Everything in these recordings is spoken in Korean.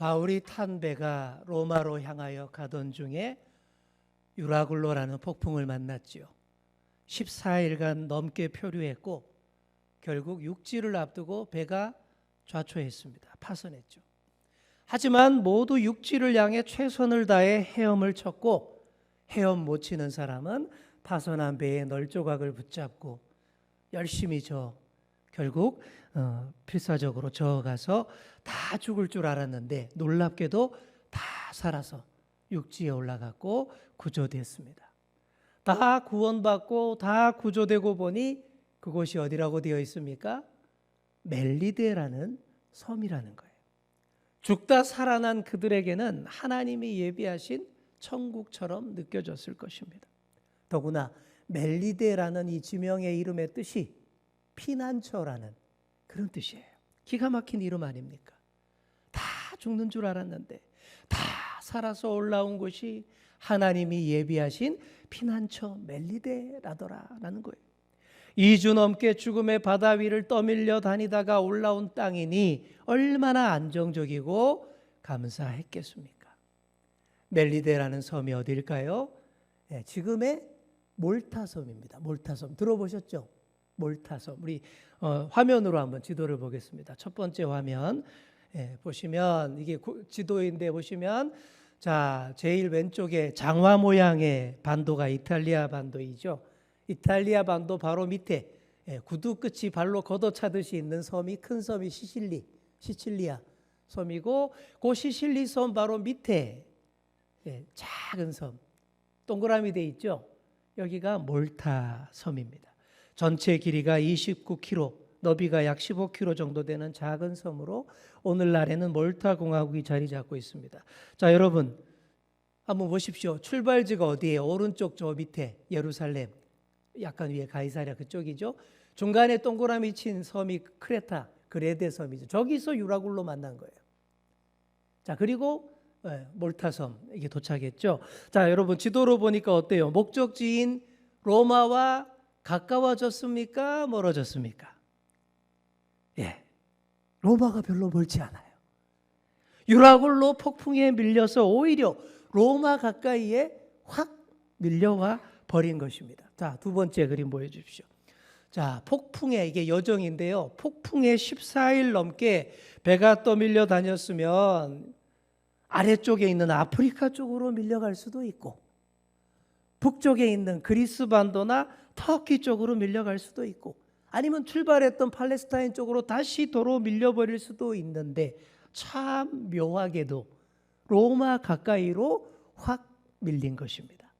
바울이 탄 배가 로마로 향하여 가던 중에 유라굴로라는 폭풍을 만났지요. 14일간 넘게 표류했고 결국 육지를 앞두고 배가 좌초했습니다. 파손했죠. 하지만 모두 육지를 향해 최선을 다해 헤엄을 쳤고 헤엄 못 치는 사람은 파손한 배의 널조각을 붙잡고 열심히 결국 필사적으로 저어가서 다 죽을 줄 알았는데 놀랍게도 다 살아서 육지에 올라갔고 구조됐습니다. 다 구원받고 다 구조되고 보니 그곳이 어디라고 되어 있습니까? 멜리데라는 섬이라는 거예요. 죽다 살아난 그들에게는 하나님이 예비하신 천국처럼 느껴졌을 것입니다. 더구나 멜리데라는 이 지명의 이름의 뜻이 피난처라는 그런 뜻이에요. 기가 막힌 이름 아닙니까? 다 죽는 줄 알았는데 다 살아서 올라온 곳이 하나님이 예비하신 피난처 멜리데라더라라는 거예요. 2주 넘게 죽음의 바다 위를 떠밀려 다니다가 올라온 땅이니 얼마나 안정적이고 감사했겠습니까? 멜리데라는 섬이 어디일까요? 네, 지금의 몰타섬입니다. 몰타섬 들어보셨죠? 몰타섬. 우리 화면으로 한번 지도를 보겠습니다. 첫 번째 화면 보시면 이게 지도인데 보시면 자 제일 왼쪽에 장화 모양의 반도가 이탈리아 반도이죠. 이탈리아 반도 바로 밑에 구두 끝이 발로 걷어차듯이 있는 섬이 큰 섬이 시칠리아 섬이고 그 시칠리 섬 바로 밑에 작은 섬 동그라미 돼 있죠. 여기가 몰타 섬입니다. 전체 길이가 29km, 너비가 약 15km 정도 되는 작은 섬으로 오늘날에는 몰타 공화국이 자리 잡고 있습니다. 자, 여러분 한번 보십시오. 출발지가 어디예요? 오른쪽 저 밑에 예루살렘, 약간 위에 가이사랴 그쪽이죠. 중간에 동그라미 친 섬이 크레타, 그레데 섬이죠. 저기서 유라굴로 만난 거예요. 자, 그리고 몰타섬 이게 도착했죠. 자, 여러분 지도로 보니까 어때요? 목적지인 로마와 가까워졌습니까? 멀어졌습니까? 예, 로마가 별로 멀지 않아요. 유라굴로 폭풍에 밀려서 오히려 로마 가까이에 확 밀려와 버린 것입니다. 자, 두 번째 그림 보여주십시오. 자, 폭풍에 이게 여정인데요. 폭풍에 14일 넘게 배가 떠밀려 다녔으면 아래쪽에 있는 아프리카 쪽으로 밀려갈 수도 있고 북쪽에 있는 그리스 반도나 터키 쪽으로 밀려갈 수도 있고 아니면 출발했던 팔레스타인 쪽으로 다시 도로 밀려버릴 수도 있는데 참 묘하게도 로마 가까이로 확 밀린 것입니다.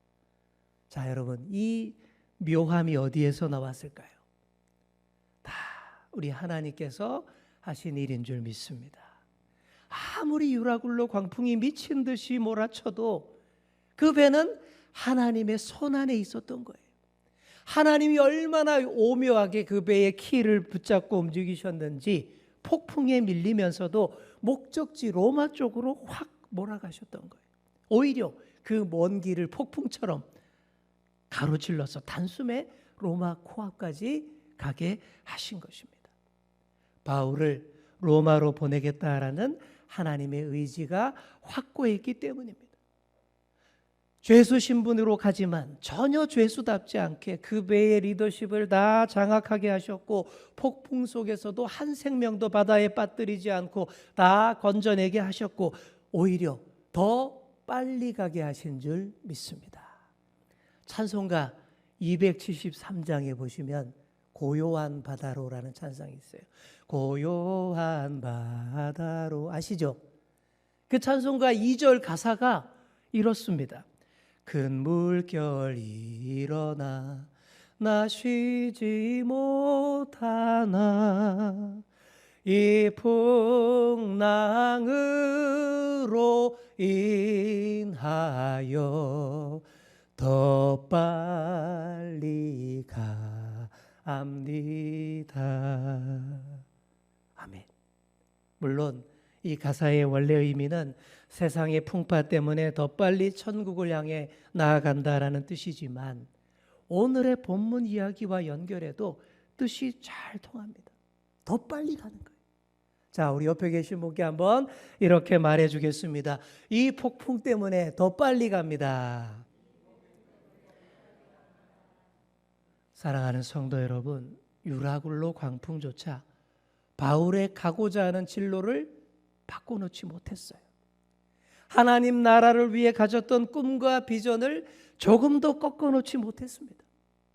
자, 여러분 이 묘함이 어디에서 나왔을까요? 다 우리 하나님께서 하신 일인 줄 믿습니다. 아무리 유라굴로 광풍이 미친 듯이 몰아쳐도 그 배는 하나님의 손 안에 있었던 거예요. 하나님이 얼마나 오묘하게 그 배의 키를 붙잡고 움직이셨는지 폭풍에 밀리면서도 목적지 로마 쪽으로 확 몰아가셨던 거예요. 오히려 그 먼 길을 폭풍처럼 가로질러서 단숨에 로마 코앞까지 가게 하신 것입니다. 바울을 로마로 보내겠다라는 하나님의 의지가 확고했기 때문입니다. 죄수 신분으로 가지만 전혀 죄수답지 않게 그 배의 리더십을 다 장악하게 하셨고 폭풍 속에서도 한 생명도 바다에 빠뜨리지 않고 다 건져내게 하셨고 오히려 더 빨리 가게 하신 줄 믿습니다. 찬송가 273장에 보시면 고요한 바다로라는 찬송이 있어요. 고요한 바다로 아시죠? 그 찬송가 2절 가사가 이렇습니다. 큰 물결 일어나 나 쉬지 못하나 이 풍랑으로 인하여 더 빨리 가합니다. 아멘. 물론 이 가사의 원래 의미는 세상의 풍파 때문에 더 빨리 천국을 향해 나아간다라는 뜻이지만 오늘의 본문 이야기와 연결해도 뜻이 잘 통합니다. 더 빨리 가는 거예요. 자, 우리 옆에 계신 분께 한번 이렇게 말해 주겠습니다. 이 폭풍 때문에 더 빨리 갑니다. 사랑하는 성도 여러분, 유라굴로 광풍조차 바울의 가고자 하는 진로를 바꿔놓지 못했어요. 하나님 나라를 위해 가졌던 꿈과 비전을 조금 더 꺾어놓지 못했습니다.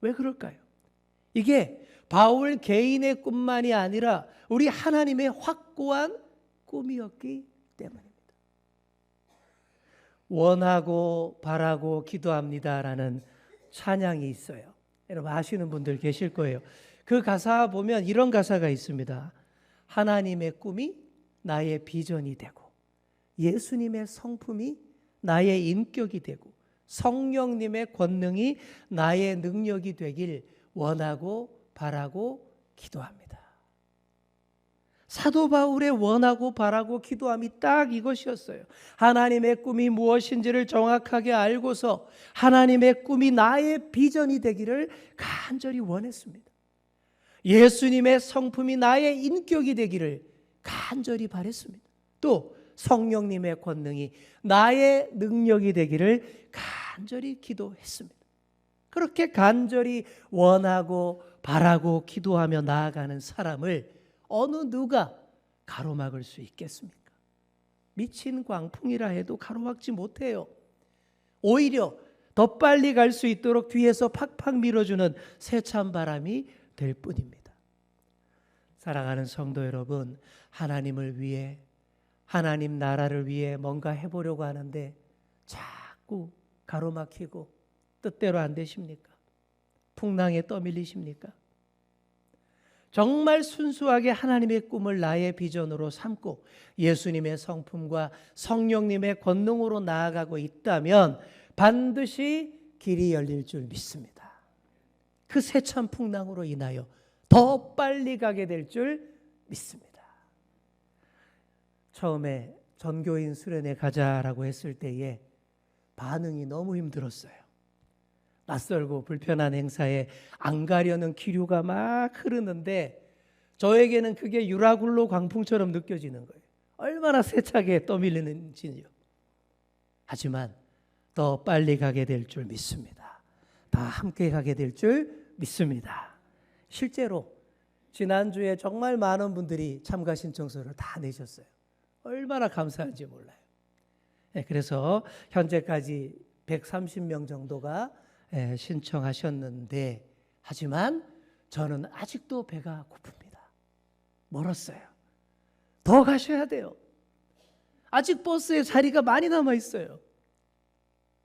왜 그럴까요? 이게 바울 개인의 꿈만이 아니라 우리 하나님의 확고한 꿈이었기 때문입니다. 원하고 바라고 기도합니다라는 찬양이 있어요. 여러분 아시는 분들 계실 거예요. 그 가사 보면 이런 가사가 있습니다. 하나님의 꿈이 나의 비전이 되고 예수님의 성품이 나의 인격이 되고 성령님의 권능이 나의 능력이 되길 원하고 바라고 기도합니다. 사도 바울의 원하고 바라고 기도함이 딱 이것이었어요. 하나님의 꿈이 무엇인지를 정확하게 알고서 하나님의 꿈이 나의 비전이 되기를 간절히 원했습니다. 예수님의 성품이 나의 인격이 되기를 간절히 바랬습니다. 또 성령님의 권능이 나의 능력이 되기를 간절히 기도했습니다. 그렇게 간절히 원하고 바라고 기도하며 나아가는 사람을 어느 누가 가로막을 수 있겠습니까? 미친 광풍이라 해도 가로막지 못해요. 오히려 더 빨리 갈 수 있도록 뒤에서 팍팍 밀어주는 세찬 바람이 될 뿐입니다. 사랑하는 성도 여러분, 하나님을 위해 하나님 나라를 위해 뭔가 해보려고 하는데 자꾸 가로막히고 뜻대로 안 되십니까? 풍랑에 떠밀리십니까? 정말 순수하게 하나님의 꿈을 나의 비전으로 삼고 예수님의 성품과 성령님의 권능으로 나아가고 있다면 반드시 길이 열릴 줄 믿습니다. 그 세찬 풍랑으로 인하여 더 빨리 가게 될 줄 믿습니다. 처음에 전교인 수련회 가자라고 했을 때에 반응이 너무 힘들었어요. 낯설고 불편한 행사에 안 가려는 기류가 막 흐르는데 저에게는 그게 유라굴로 광풍처럼 느껴지는 거예요. 얼마나 세차게 떠밀리는지요. 하지만 더 빨리 가게 될 줄 믿습니다. 다 함께 가게 될 줄 믿습니다. 실제로 지난주에 정말 많은 분들이 참가 신청서를 다 내셨어요. 얼마나 감사한지 몰라요. 그래서 현재까지 130명 정도가 신청하셨는데 하지만 저는 아직도 배가 고픕니다. 멀었어요. 더 가셔야 돼요. 아직 버스에 자리가 많이 남아 있어요.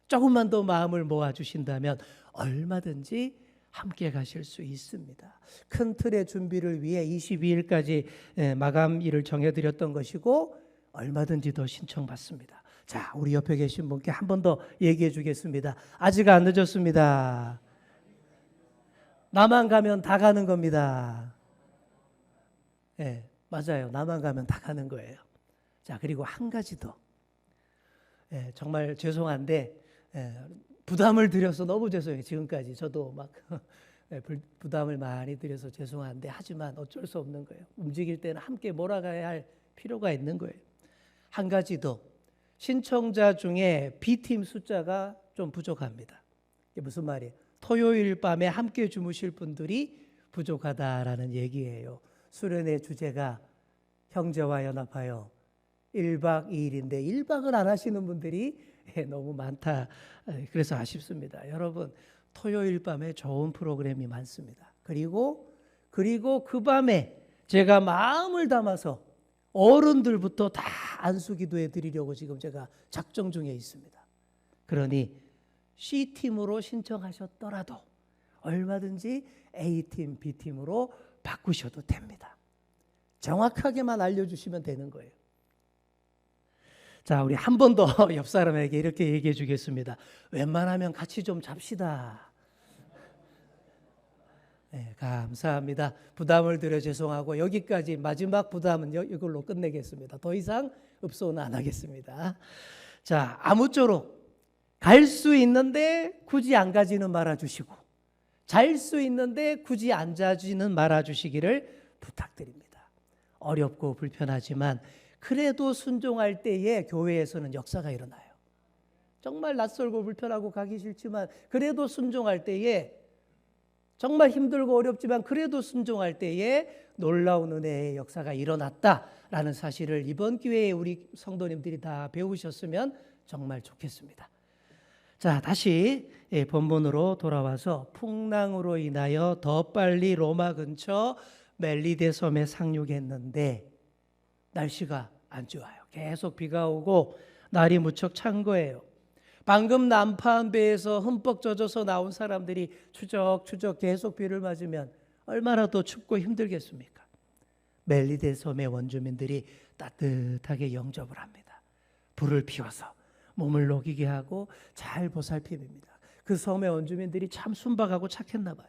조금만 더 마음을 모아주신다면 얼마든지 함께 가실 수 있습니다. 큰 틀의 준비를 위해 22일까지 마감일을 정해드렸던 것이고 얼마든지 더 신청받습니다. 자, 우리 옆에 계신 분께 한 번 더 얘기해 주겠습니다. 아직 안 늦었습니다. 나만 가면 다 가는 겁니다. 네, 맞아요. 나만 가면 다 가는 거예요. 자, 그리고 한 가지 더. 정말 죄송한데 부담을 드려서 너무 죄송해요. 지금까지 저도 막 부담을 많이 드려서 죄송한데 하지만 어쩔 수 없는 거예요. 움직일 때는 함께 몰아가야 할 필요가 있는 거예요. 한 가지 더. 신청자 중에 B팀 숫자가 좀 부족합니다. 이게 무슨 말이에요? 토요일 밤에 함께 주무실 분들이 부족하다라는 얘기예요. 수련회 주제가 형제와 연합하여 1박 2일인데 1박을 안 하시는 분들이 너무 많다. 그래서 아쉽습니다. 여러분, 토요일 밤에 좋은 프로그램이 많습니다. 그리고 그 밤에 제가 마음을 담아서 어른들부터 다 안수기도해 드리려고 지금 제가 작정 중에 있습니다. 그러니 C팀으로 신청하셨더라도 얼마든지 A팀, B팀으로 바꾸셔도 됩니다. 정확하게만 알려주시면 되는 거예요. 자, 우리 한 번 더 옆 사람에게 이렇게 얘기해 주겠습니다. 웬만하면 같이 좀 잡시다. 네, 감사합니다. 부담을 드려 죄송하고 여기까지 마지막 부담은 이걸로 끝내겠습니다. 더 이상 읍소는 안 하겠습니다. 자, 아무쪼록 갈 수 있는데 굳이 안 가지는 말아주시고 잘 수 있는데 굳이 안 자지는 말아주시기를 부탁드립니다. 어렵고 불편하지만 그래도 순종할 때에 교회에서는 역사가 일어나요. 정말 낯설고 불편하고 가기 싫지만 그래도 순종할 때에, 정말 힘들고 어렵지만 그래도 순종할 때에 놀라운 은혜의 역사가 일어났다라는 사실을 이번 기회에 우리 성도님들이 다 배우셨으면 정말 좋겠습니다. 자, 다시 본문으로 돌아와서 풍랑으로 인하여 더 빨리 로마 근처 멜리데 섬에 상륙했는데 날씨가 안 좋아요. 계속 비가 오고 날이 무척 찬 거예요. 방금 난파한 배에서 흠뻑 젖어서 나온 사람들이 추적추적 계속 비를 맞으면 얼마나 더 춥고 힘들겠습니까? 멜리데 섬의 원주민들이 따뜻하게 영접을 합니다. 불을 피워서 몸을 녹이게 하고 잘 보살핍니다. 그 섬의 원주민들이 참 순박하고 착했나 봐요.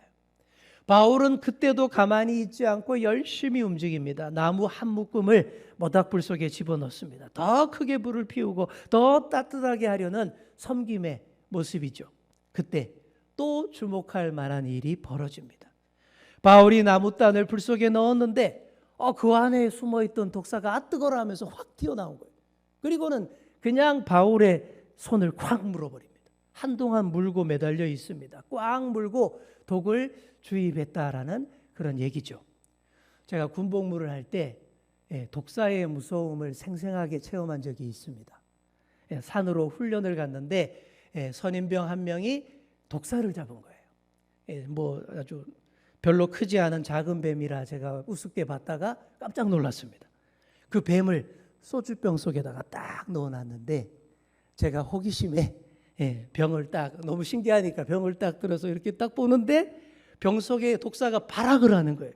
바울은 그때도 가만히 있지 않고 열심히 움직입니다. 나무 한 묶음을 모닥불 속에 집어넣습니다. 더 크게 불을 피우고 더 따뜻하게 하려는 섬김의 모습이죠. 그때 또 주목할 만한 일이 벌어집니다. 바울이 나무단을 불 속에 넣었는데 그 안에 숨어있던 독사가 뜨거라 하면서 확 튀어나온 거예요. 그리고는 그냥 바울의 손을 콱 물어버립니다. 한동안 물고 매달려 있습니다. 꽉 물고 독을 주입했다라는 그런 얘기죠. 제가 군복무를 할 때 독사의 무서움을 생생하게 체험한 적이 있습니다. 산으로 훈련을 갔는데 선임병 한 명이 독사를 잡은 거예요. 뭐 아주 별로 크지 않은 작은 뱀이라 제가 우습게 봤다가 깜짝 놀랐습니다. 그 뱀을 소주병 속에다가 딱 넣어놨는데 제가 호기심에 병을 딱, 너무 신기하니까 병을 딱 들어서 이렇게 딱 보는데 병 속에 독사가 발악을 하는 거예요.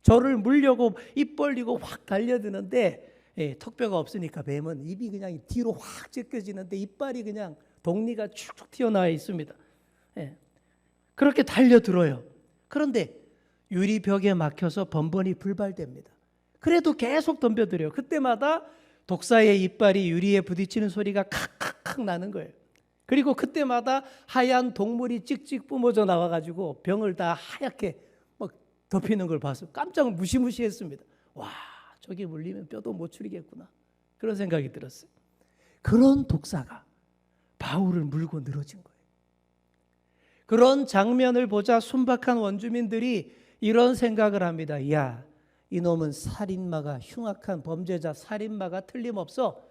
저를 물려고 입 벌리고 확 달려드는데 턱뼈가 없으니까 뱀은 입이 그냥 뒤로 확 제껴지는데 이빨이 그냥 독리가 축축 튀어나와 있습니다. 그렇게 달려들어요. 그런데 유리벽에 막혀서 번번이 불발됩니다. 그래도 계속 덤벼들어요. 그때마다 독사의 이빨이 유리에 부딪히는 소리가 칵칵칵 나는 거예요. 그리고 그때마다 하얀 동물이 찍찍 뿜어져 나와가지고 병을 다 하얗게 막 덮이는 걸 봐서 깜짝 무시무시했습니다. 와, 저기 물리면 뼈도 못 추리겠구나. 그런 생각이 들었어요. 그런 독사가 바울을 물고 늘어진 거예요. 그런 장면을 보자 순박한 원주민들이 이런 생각을 합니다. 야, 이놈은 살인마가, 흉악한 범죄자 살인마가 틀림없어.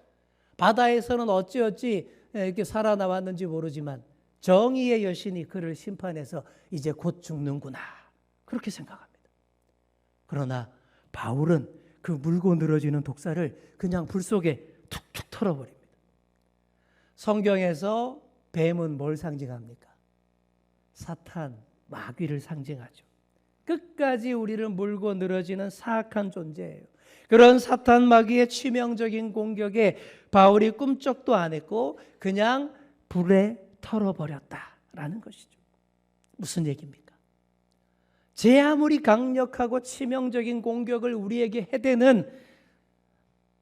바다에서는 어찌어찌 이렇게 살아나왔는지 모르지만 정의의 여신이 그를 심판해서 이제 곧 죽는구나. 그렇게 생각합니다. 그러나 바울은 그 물고 늘어지는 독사를 그냥 불 속에 툭툭 털어버립니다. 성경에서 뱀은 뭘 상징합니까? 사탄, 마귀를 상징하죠. 끝까지 우리를 물고 늘어지는 사악한 존재예요. 그런 사탄 마귀의 치명적인 공격에 바울이 꿈쩍도 안 했고 그냥 불에 털어버렸다라는 것이죠. 무슨 얘기입니까? 제 아무리 강력하고 치명적인 공격을 우리에게 해대는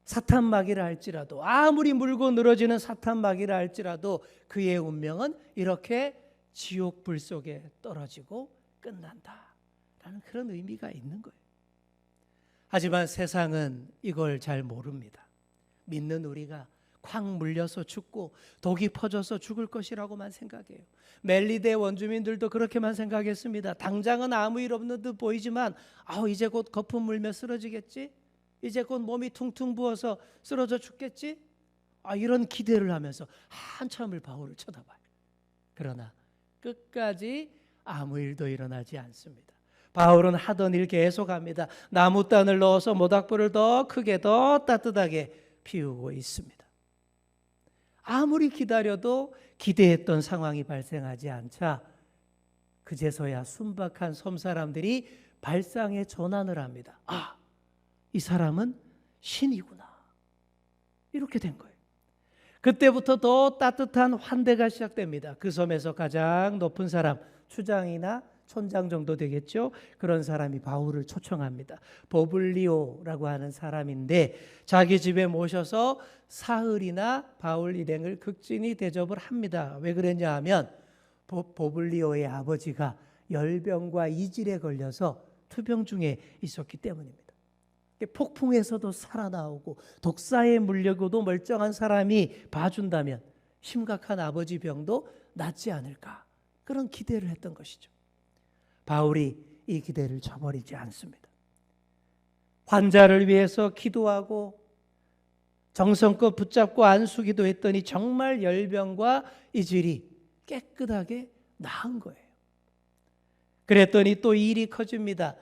사탄 마귀라 할지라도, 아무리 물고 늘어지는 사탄 마귀라 할지라도 그의 운명은 이렇게 지옥 불 속에 떨어지고 끝난다라는 그런 의미가 있는 거예요. 하지만 세상은 이걸 잘 모릅니다. 믿는 우리가 콱 물려서 죽고 독이 퍼져서 죽을 것이라고만 생각해요. 멜리데 원주민들도 그렇게만 생각했습니다. 당장은 아무 일 없는 듯 보이지만 이제 곧 거품 물며 쓰러지겠지? 이제 곧 몸이 퉁퉁 부어서 쓰러져 죽겠지? 이런 기대를 하면서 한참을 바울을 쳐다봐요. 그러나 끝까지 아무 일도 일어나지 않습니다. 바울은 하던 일 계속합니다. 나무단을 넣어서 모닥불을 더 크게 더 따뜻하게 피우고 있습니다. 아무리 기다려도 기대했던 상황이 발생하지 않자 그제서야 순박한 섬 사람들이 발상의 전환을 합니다. 이 사람은 신이구나. 이렇게 된 거예요. 그때부터 더 따뜻한 환대가 시작됩니다. 그 섬에서 가장 높은 사람, 추장이나 촌장 정도 되겠죠. 그런 사람이 바울을 초청합니다. 보블리오라고 하는 사람인데 자기 집에 모셔서 사흘이나 바울 일행을 극진히 대접을 합니다. 왜 그랬냐 하면 보블리오의 아버지가 열병과 이질에 걸려서 투병 중에 있었기 때문입니다. 폭풍에서도 살아나오고 독사에 물려고도 멀쩡한 사람이 봐준다면 심각한 아버지 병도 낫지 않을까, 그런 기대를 했던 것이죠. 바울이 이 기대를 저버리지 않습니다. 환자를 위해서 기도하고 정성껏 붙잡고 안수기도 했더니 정말 열병과 이질이 깨끗하게 나은 거예요. 그랬더니 또 일이 커집니다.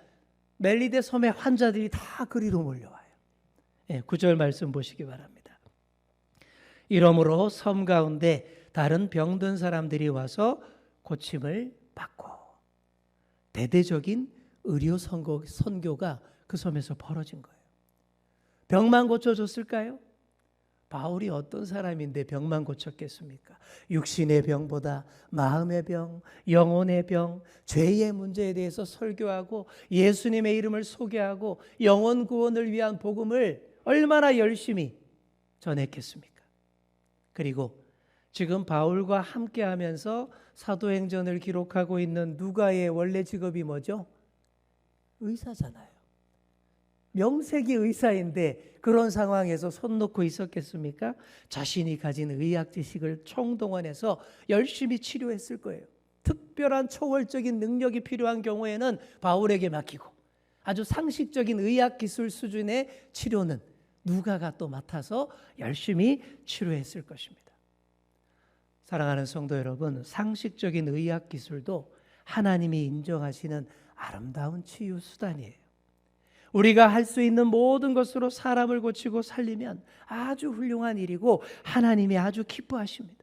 멜리데 섬의 환자들이 다 그리로 몰려와요. 9절 말씀 보시기 바랍니다. 이러므로 섬 가운데 다른 병든 사람들이 와서 고침을 받고, 대대적인 의료 선교가 그 섬에서 벌어진 거예요. 병만 고쳐줬을까요? 바울이 어떤 사람인데 병만 고쳤겠습니까? 육신의 병보다 마음의 병, 영혼의 병, 죄의 문제에 대해서 설교하고 예수님의 이름을 소개하고 영혼 구원을 위한 복음을 얼마나 열심히 전했겠습니까? 그리고 지금 바울과 함께하면서 사도행전을 기록하고 있는 누가의 원래 직업이 뭐죠? 의사잖아요. 명색이 의사인데 그런 상황에서 손 놓고 있었겠습니까? 자신이 가진 의학 지식을 총동원해서 열심히 치료했을 거예요. 특별한 초월적인 능력이 필요한 경우에는 바울에게 맡기고, 아주 상식적인 의학 기술 수준의 치료는 누가가 또 맡아서 열심히 치료했을 것입니다. 사랑하는 성도 여러분, 상식적인 의학 기술도 하나님이 인정하시는 아름다운 치유 수단이에요. 우리가 할 수 있는 모든 것으로 사람을 고치고 살리면 아주 훌륭한 일이고 하나님이 아주 기뻐하십니다.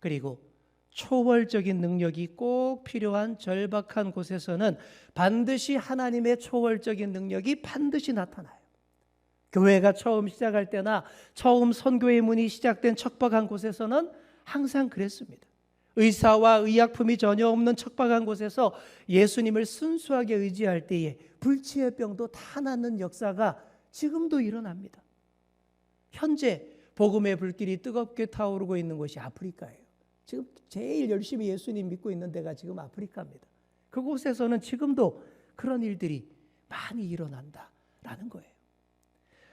그리고 초월적인 능력이 꼭 필요한 절박한 곳에서는 반드시 하나님의 초월적인 능력이 반드시 나타나요. 교회가 처음 시작할 때나 처음 선교의 문이 시작된 척박한 곳에서는 항상 그랬습니다. 의사와 의약품이 전혀 없는 척박한 곳에서 예수님을 순수하게 의지할 때에 불치의 병도 다 낫는 역사가 지금도 일어납니다. 현재 복음의 불길이 뜨겁게 타오르고 있는 곳이 아프리카예요. 지금 제일 열심히 예수님 믿고 있는 데가 지금 아프리카입니다. 그곳에서는 지금도 그런 일들이 많이 일어난다라는 거예요.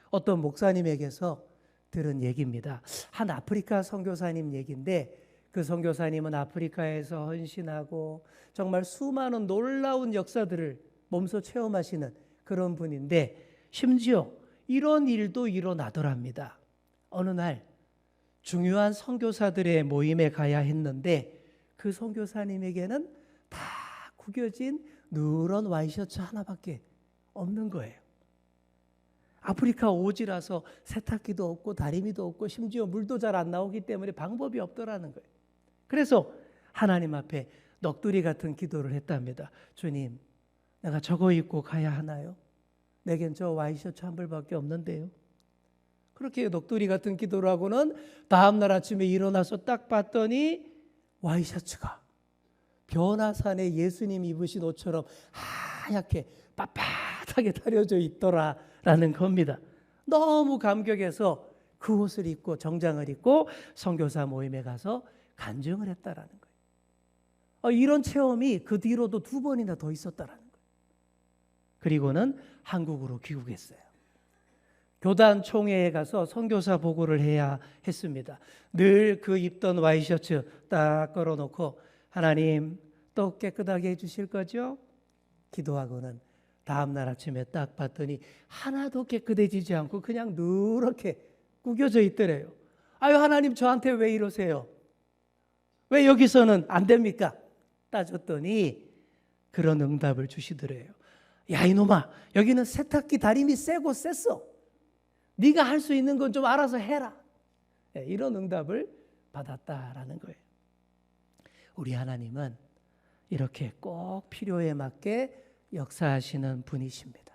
어떤 목사님에게서 들은 얘기입니다. 한 아프리카 선교사님 얘기인데, 그 선교사님은 아프리카에서 헌신하고 정말 수많은 놀라운 역사들을 몸소 체험하시는 그런 분인데, 심지어 이런 일도 일어나더랍니다. 어느 날 중요한 선교사들의 모임에 가야 했는데 그 선교사님에게는 다 구겨진 누런 와이셔츠 하나밖에 없는 거예요. 아프리카 오지라서 세탁기도 없고 다리미도 없고 심지어 물도 잘 안 나오기 때문에 방법이 없더라는 거예요. 그래서 하나님 앞에 넋두리 같은 기도를 했답니다. 주님, 내가 저거 입고 가야 하나요? 내겐 저 와이셔츠 한 벌밖에 없는데요. 그렇게 넋두리 같은 기도를 하고는 다음날 아침에 일어나서 딱 봤더니 와이셔츠가 변화산에 예수님 입으신 옷처럼 하얗게 빳빳하게 다려져 있더라라는 겁니다. 너무 감격해서 그 옷을 입고 정장을 입고 선교사 모임에 가서 간증을 했다라는 거예요. 이런 체험이 그 뒤로도 2번이나 더 있었다라는 거예요. 그리고는 한국으로 귀국했어요. 교단 총회에 가서 선교사 보고를 해야 했습니다. 늘 그 입던 와이셔츠 딱 걸어놓고 하나님 또 깨끗하게 해주실 거죠? 기도하고는 다음날 아침에 딱 봤더니 하나도 깨끗해지지 않고 그냥 누렇게 구겨져 있더래요. 아유, 하나님 저한테 왜 이러세요? 왜 여기서는 안 됩니까? 따졌더니 그런 응답을 주시더래요. 야, 이놈아, 여기는 세탁기 다림이 세고 셌어. 네가 할 수 있는 건 좀 알아서 해라. 이런 응답을 받았다라는 거예요. 우리 하나님은 이렇게 꼭 필요에 맞게 역사하시는 분이십니다.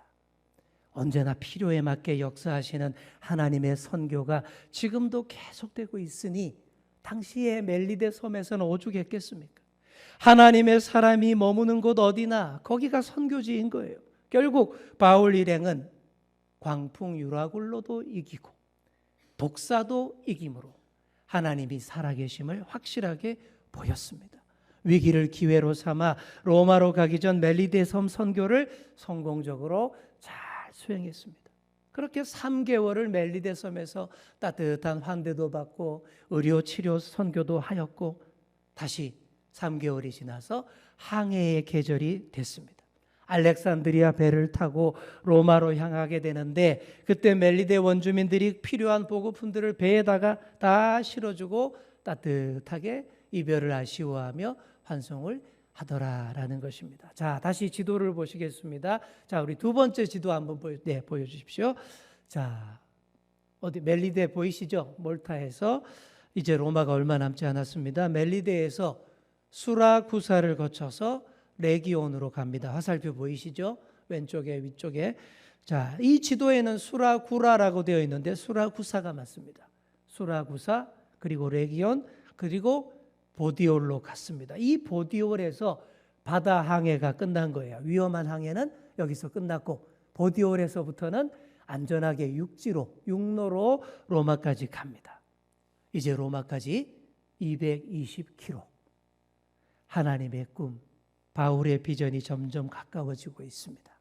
언제나 필요에 맞게 역사하시는 하나님의 선교가 지금도 계속되고 있으니 당시에 멜리데 섬에서는 오죽했겠습니까? 하나님의 사람이 머무는 곳 어디나 거기가 선교지인 거예요. 결국 바울 일행은 광풍 유라굴로도 이기고 독사도 이김으로 하나님이 살아계심을 확실하게 보였습니다. 위기를 기회로 삼아 로마로 가기 전 멜리데 섬 선교를 성공적으로 잘 수행했습니다. 그렇게 3개월을 멜리데 섬에서 따뜻한 환대도 받고 의료 치료 선교도 하였고 다시 3개월이 지나서 항해의 계절이 됐습니다. 알렉산드리아 배를 타고 로마로 향하게 되는데 그때 멜리데 원주민들이 필요한 보급품들을 배에다가 다 실어주고 따뜻하게 이별을 아쉬워하며 환송을 하더라라는 것입니다. 자, 다시 지도를 보시겠습니다. 자, 우리 두 번째 지도 한번 보여주십시오. 자, 어디 멜리데 보이시죠? 몰타에서 이제 로마가 얼마 남지 않았습니다. 멜리데에서 수라쿠사를 거쳐서 레기온으로 갑니다. 화살표 보이시죠? 왼쪽에 위쪽에. 자, 이 지도에는 수라쿠라라고 되어 있는데 수라쿠사가 맞습니다. 수라쿠사 그리고 레기온 그리고 보디올로 갔습니다. 이 보디올에서 바다 항해가 끝난 거예요. 위험한 항해는 여기서 끝났고 보디올에서부터는 안전하게 육로로 로마까지 갑니다. 이제 로마까지 220km. 하나님의 꿈, 바울의 비전이 점점 가까워지고 있습니다.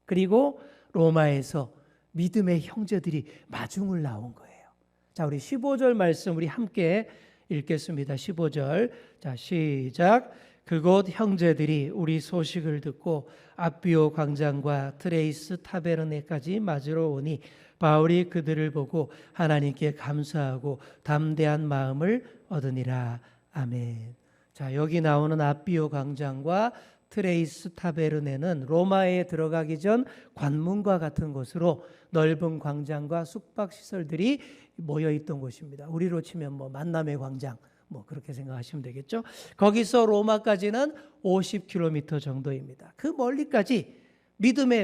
그리고 로마에서 믿음의 형제들이 마중을 나온 거예요. 자, 우리 15절 말씀 우리 함께 읽겠습니다. 15절. 자, 시작. 그곳 형제들이 우리 소식을 듣고 아비오 광장과 트레이스 타베르네까지 맞으러 오니 바울이 그들을 보고 하나님께 감사하고 담대한 마음을 얻으니라. 아멘. 자, 여기 나오는 아비오 광장과 트레이스 타베르네는 로마에 들어가기 전 관문과 같은 곳으로 넓은 광장과 숙박시설들이 모여있던 곳입니다. 우리로 치면 만남의 광장 그렇게 생각하시면 되겠죠. 거기서 로마까지는 50km 정도입니다. 그 멀리까지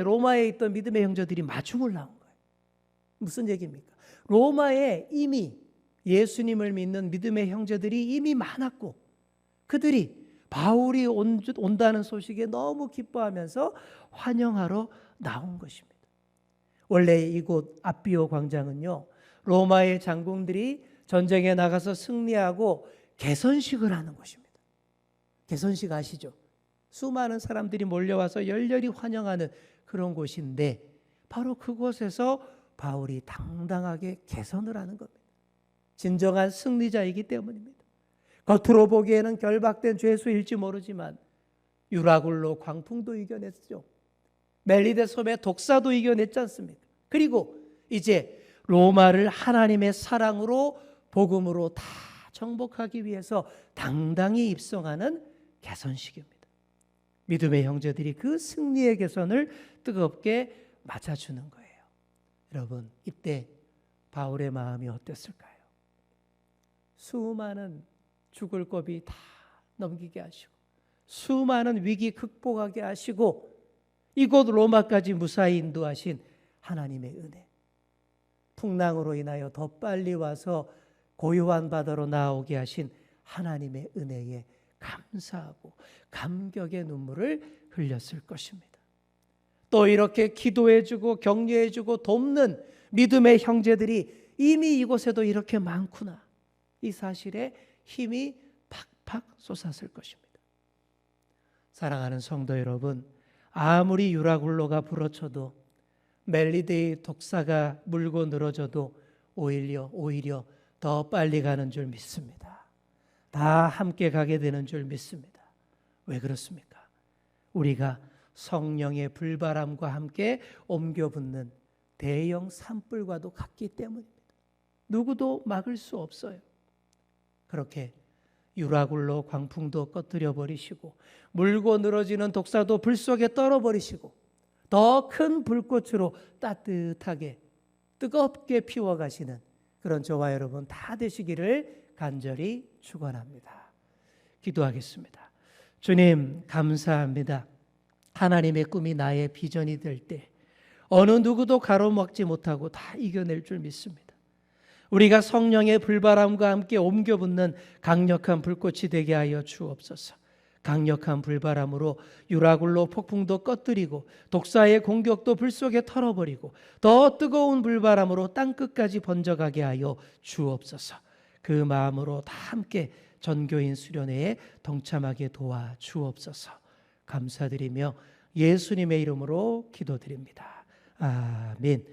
로마에 있던 믿음의 형제들이 마중을 나온 거예요. 무슨 얘기입니까? 로마에 이미 예수님을 믿는 믿음의 형제들이 이미 많았고 그들이 바울이 온다는 소식에 너무 기뻐하면서 환영하러 나온 것입니다. 원래 이곳 아비오 광장은요, 로마의 장군들이 전쟁에 나가서 승리하고 개선식을 하는 곳입니다. 개선식 아시죠? 수많은 사람들이 몰려와서 열렬히 환영하는 그런 곳인데 바로 그곳에서 바울이 당당하게 개선을 하는 겁니다. 진정한 승리자이기 때문입니다. 겉으로 보기에는 결박된 죄수일지 모르지만 유라굴로 광풍도 이겨냈죠. 멜리데 섬의 독사도 이겨냈지 않습니까? 그리고 이제 로마를 하나님의 사랑으로 복음으로 다 정복하기 위해서 당당히 입성하는 개선식입니다. 믿음의 형제들이 그 승리의 개선을 뜨겁게 맞아주는 거예요. 여러분, 이때 바울의 마음이 어땠을까요? 수많은 죽을 고비 다 넘기게 하시고 수많은 위기 극복하게 하시고 이곳 로마까지 무사히 인도하신 하나님의 은혜, 풍랑으로 인하여 더 빨리 와서 고요한 바다로 나오게 하신 하나님의 은혜에 감사하고 감격의 눈물을 흘렸을 것입니다. 또 이렇게 기도해주고 격려해주고 돕는 믿음의 형제들이 이미 이곳에도 이렇게 많구나, 이 사실에 힘이 팍팍 솟았을 것입니다. 사랑하는 성도 여러분, 아무리 유라굴로가 부러쳐도 멜리데의 독사가 물고 늘어져도 오히려 더 빨리 가는 줄 믿습니다. 다 함께 가게 되는 줄 믿습니다. 왜 그렇습니까? 우리가 성령의 불바람과 함께 옮겨 붙는 대형 산불과도 같기 때문입니다. 누구도 막을 수 없어요. 그렇게 유라굴로 광풍도 꺼뜨려 버리시고 물고 늘어지는 독사도 불 속에 떨어 버리시고 더 큰 불꽃으로 따뜻하게 뜨겁게 피워가시는 그런 저와 여러분 다 되시기를 간절히 축원합니다. 기도하겠습니다. 주님, 감사합니다. 하나님의 꿈이 나의 비전이 될 때 어느 누구도 가로막지 못하고 다 이겨낼 줄 믿습니다. 우리가 성령의 불바람과 함께 옮겨 붙는 강력한 불꽃이 되게 하여 주옵소서. 강력한 불바람으로 유라굴로 폭풍도 꺼뜨리고 독사의 공격도 불 속에 털어버리고 더 뜨거운 불바람으로 땅끝까지 번져가게 하여 주옵소서. 그 마음으로 다 함께 전교인 수련회에 동참하게 도와 주옵소서. 감사드리며 예수님의 이름으로 기도드립니다. 아멘.